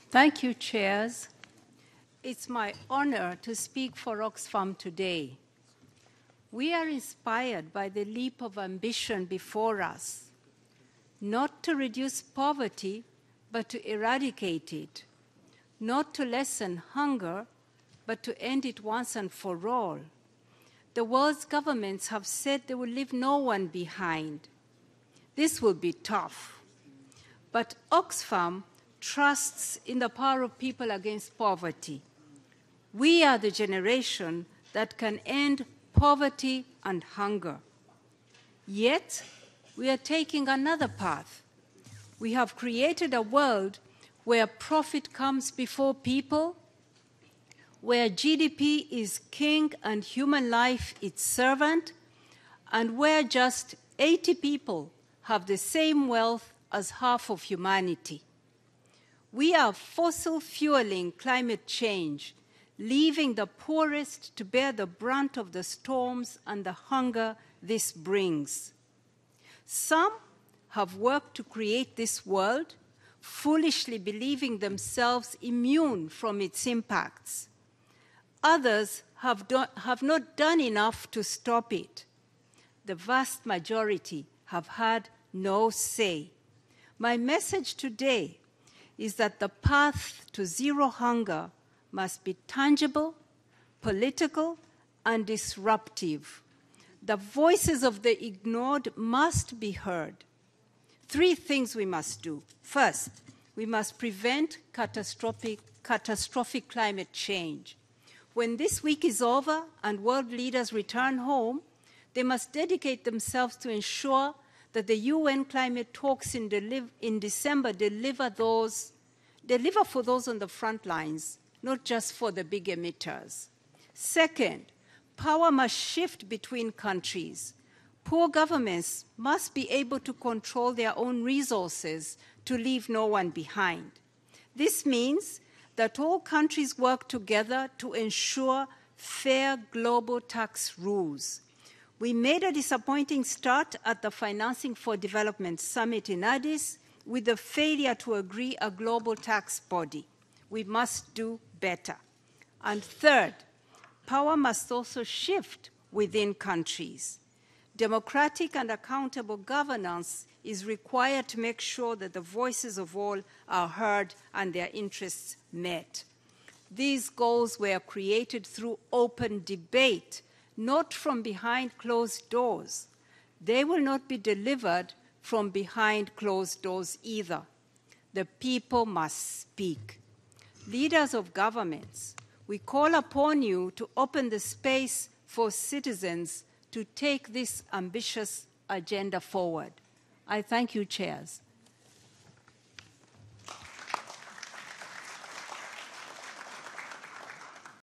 Thank you, Chairs. It's my honor to speak for Oxfam today. We are inspired by the leap of ambition before us, not to reduce poverty, but to eradicate it, not to lessen hunger, but to end it once and for all. The world's governments have said they will leave no one behind. This will be tough, but Oxfam trusts in the power of people against poverty. We are the generation that can end poverty and hunger. Yet, we are taking another path. We have created a world where profit comes before people, where GDP is king and human life its servant, and where just 80 people have the same wealth as half of humanity. We are fossil fueling climate change, leaving the poorest to bear the brunt of the storms and the hunger this brings. Some have worked to create this world, foolishly believing themselves immune from its impacts. Others have not done enough to stop it. The vast majority have had no say. My message today is that the path to zero hunger must be tangible, political, and disruptive. The voices of the ignored must be heard. 3 things we must do. First, we must prevent catastrophic climate change. When this week is over and world leaders return home, they must dedicate themselves to ensure that the UN climate talks in December deliver for those on the front lines, not just for the big emitters. Second, power must shift between countries. Poor governments must be able to control their own resources to leave no one behind. This means that all countries work together to ensure fair global tax rules. We made a disappointing start at the Financing for Development Summit in Addis with the failure to agree a global tax body. We must do better. And third, power must also shift within countries. Democratic and accountable governance is required to make sure that the voices of all are heard and their interests met. These goals were created through open debate, not from behind closed doors. They will not be delivered from behind closed doors either. The people must speak. Leaders of governments, we call upon you to open the space for citizens to take this ambitious agenda forward. I thank you, Chairs.